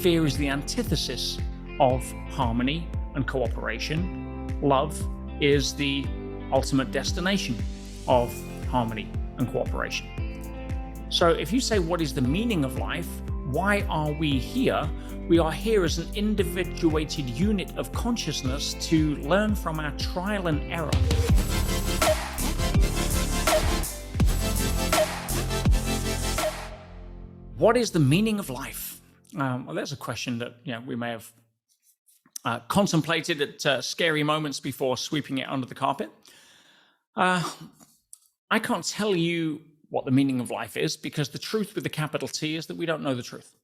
Fear is the antithesis of harmony and cooperation. Love is the ultimate destination of harmony and cooperation. So if you say, what is the meaning of life? Why are we here? We are here as an individuated unit of consciousness to learn from our trial and error. What is the meaning of life? Well, there's a question that we may have contemplated at scary moments before sweeping it under the carpet. I can't tell you what the meaning of life is, because the truth with the capital T is that we don't know the truth.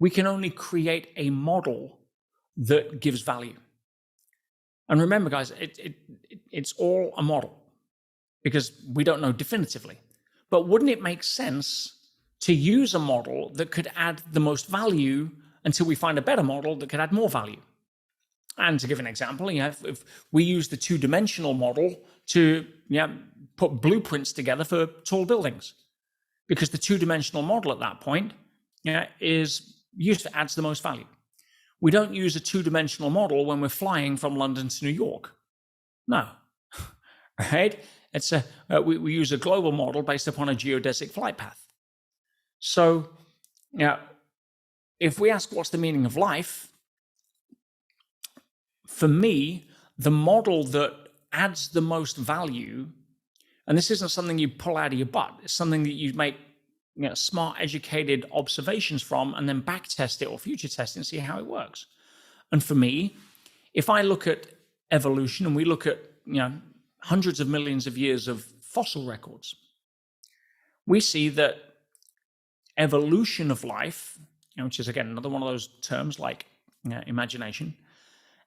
We can only create a model that gives value. And remember, guys, it's all a model, because we don't know definitively. But wouldn't it make sense to use a model that could add the most value until we find a better model that could add more value? And to give an example, if we use the two-dimensional model to put blueprints together for tall buildings, because the two-dimensional model at that point is used to adds the most value. We don't use a two-dimensional model when we're flying from London to New York. No, right? It's we use a global model based upon a geodesic flight path. So, if we ask what's the meaning of life, for me, the model that adds the most value, and this isn't something you pull out of your butt, it's something that you make smart, educated observations from and then back test it or future test it and see how it works. And for me, if I look at evolution and we look at hundreds of millions of years of fossil records, we see that evolution of life, which is again another one of those terms like imagination,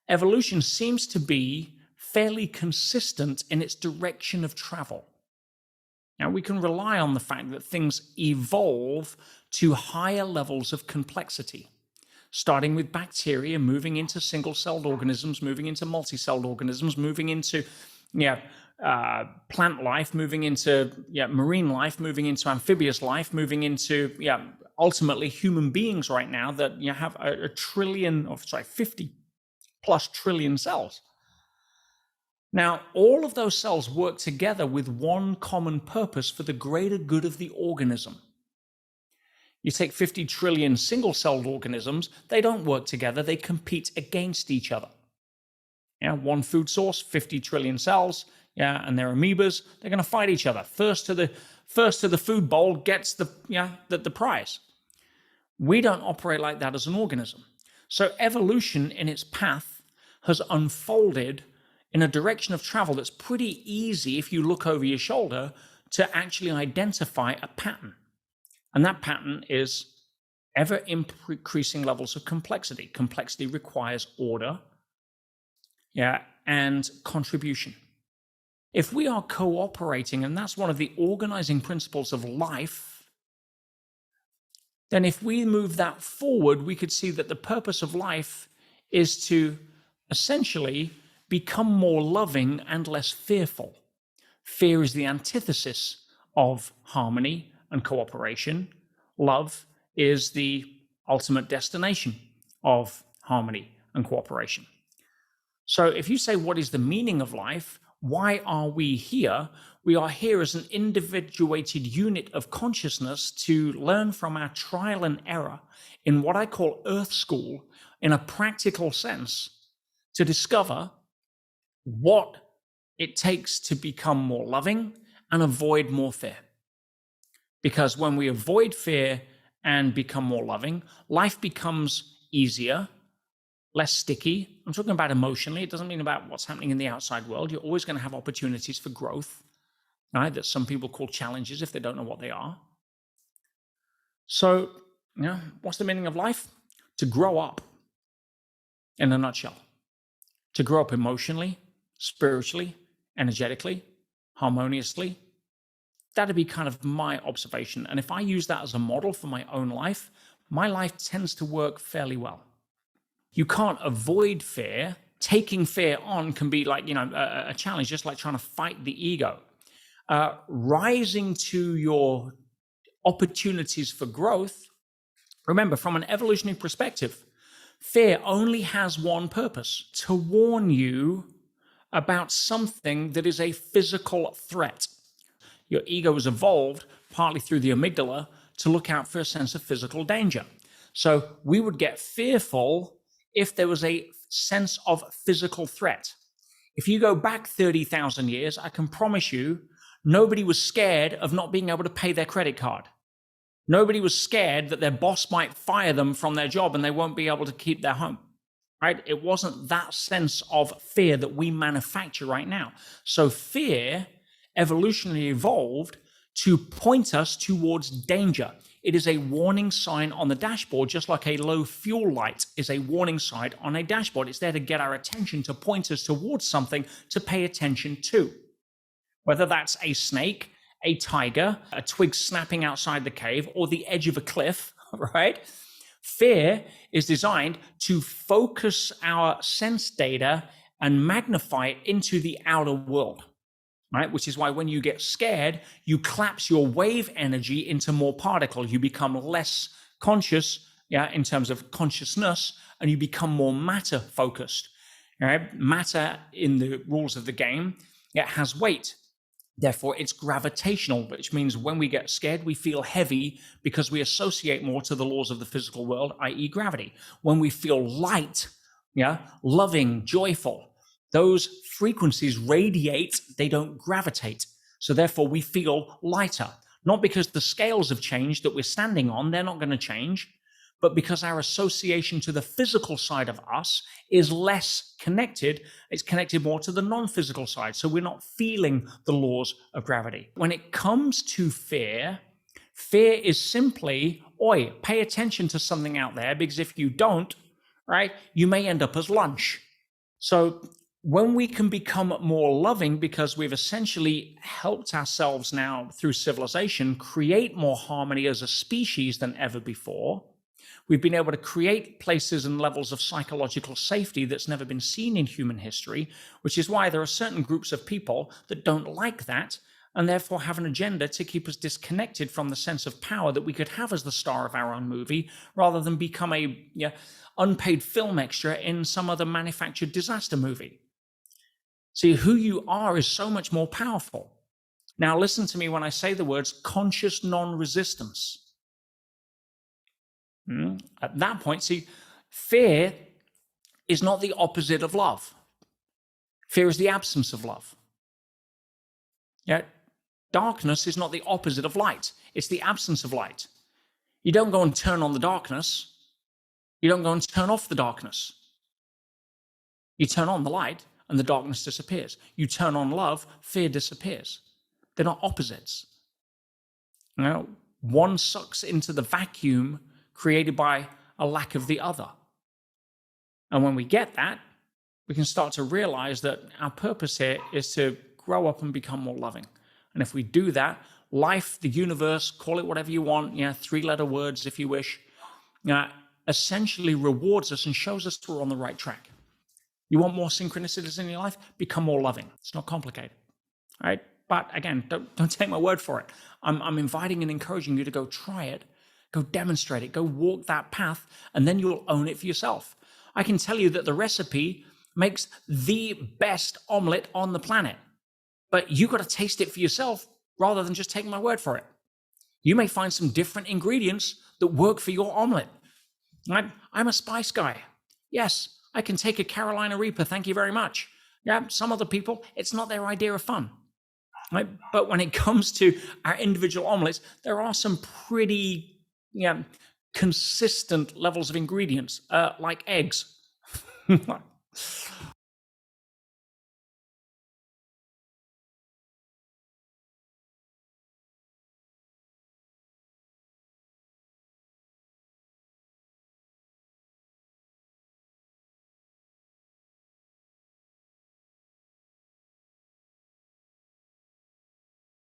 evolution seems to be fairly consistent in its direction of travel. Now, we can rely on the fact that things evolve to higher levels of complexity, starting with bacteria, moving into single-celled organisms, moving into multi-celled organisms, moving into plant life, moving into marine life, moving into amphibious life, moving into ultimately human beings right now that have a 50 plus trillion cells. Now, all of those cells work together with one common purpose for the greater good of the organism. You take 50 trillion single-celled organisms, they don't work together, they compete against each other. One food source, 50 trillion cells, and they're amoebas, they're going to fight each other. First to the food bowl gets the prize. We don't operate like that as an organism. So evolution in its path has unfolded in a direction of travel that's pretty easy if you look over your shoulder to actually identify a pattern. And that pattern is ever increasing levels of complexity. Complexity requires order, and contribution. If we are cooperating, and that's one of the organizing principles of life, then if we move that forward, we could see that the purpose of life is to essentially become more loving and less fearful. Fear is the antithesis of harmony and cooperation. Love is the ultimate destination of harmony and cooperation. So if you say, what is the meaning of life? Why are we here? We are here as an individuated unit of consciousness to learn from our trial and error in what I call Earth School, in a practical sense, to discover what it takes to become more loving and avoid more fear. Because when we avoid fear and become more loving, life becomes easier, less sticky. I'm talking about emotionally. It doesn't mean about what's happening in the outside world. You're always going to have opportunities for growth, right? That some people call challenges if they don't know what they are. So, what's the meaning of life? To grow up, in a nutshell. To grow up emotionally, spiritually, energetically, harmoniously. That'd be kind of my observation. And if I use that as a model for my own life, my life tends to work fairly well. You can't avoid fear. Taking fear on can be like, a challenge, just like trying to fight the ego. Rising to your opportunities for growth Remember, from an evolutionary perspective, fear only has one purpose: to warn you about something that is a physical threat. Your ego was evolved partly through the amygdala to look out for a sense of physical danger. So we would get fearful if there was a sense of physical threat. If you go back 30,000 years, I can promise you, nobody was scared of not being able to pay their credit card. Nobody was scared that their boss might fire them from their job and they won't be able to keep their home, right? It wasn't that sense of fear that we manufacture right now. So fear evolutionarily evolved to point us towards danger. It is a warning sign on the dashboard, just like a low fuel light is a warning sign on a dashboard. It's there to get our attention, to point us towards something to pay attention to. Whether that's a snake, a tiger, a twig snapping outside the cave, or the edge of a cliff, right? Fear is designed to focus our sense data and magnify it into the outer world, right? Which is why when you get scared, you collapse your wave energy into more particles. You become less conscious, in terms of consciousness, and you become more matter focused. Right? Matter, in the rules of the game, it has weight. Therefore, it's gravitational, which means when we get scared, we feel heavy because we associate more to the laws of the physical world, i.e. gravity. When we feel light, loving, joyful, those frequencies radiate, they don't gravitate. So therefore, we feel lighter, not because the scales have changed that we're standing on, they're not going to change, but because our association to the physical side of us is less connected. It's connected more to the non-physical side. So we're not feeling the laws of gravity. When it comes to fear, fear is simply, pay attention to something out there, because if you don't, right, you may end up as lunch. So when we can become more loving, because we've essentially helped ourselves now through civilization create more harmony as a species than ever before, we've been able to create places and levels of psychological safety that's never been seen in human history, which is why there are certain groups of people that don't like that and therefore have an agenda to keep us disconnected from the sense of power that we could have as the star of our own movie, rather than become a unpaid film extra in some other manufactured disaster movie. See, who you are is so much more powerful. Now, listen to me when I say the words conscious non-resistance. At that point, see, fear is not the opposite of love. Fear is the absence of love. Darkness is not the opposite of light. It's the absence of light. You don't go and turn on the darkness. You don't go and turn off the darkness. You turn on the light and the darkness disappears. You turn on love, fear disappears. They're not opposites. One sucks into the vacuum created by a lack of the other. And when we get that, we can start to realize that our purpose here is to grow up and become more loving. And if we do that, life, the universe, call it whatever you want, 3-letter words if you wish, essentially rewards us and shows us we're on the right track. You want more synchronicities in your life? Become more loving. It's not complicated, all right? But again, don't take my word for it. I'm inviting and encouraging you to go try it. Go demonstrate it, go walk that path, and then you'll own it for yourself. I can tell you that the recipe makes the best omelet on the planet, but you got to taste it for yourself rather than just take my word for it. You may find some different ingredients that work for your omelet. I'm a spice guy. Yes, I can take a Carolina Reaper, thank you very much. Some other people, it's not their idea of fun. Right? But when it comes to our individual omelets, there are some pretty consistent levels of ingredients, like eggs.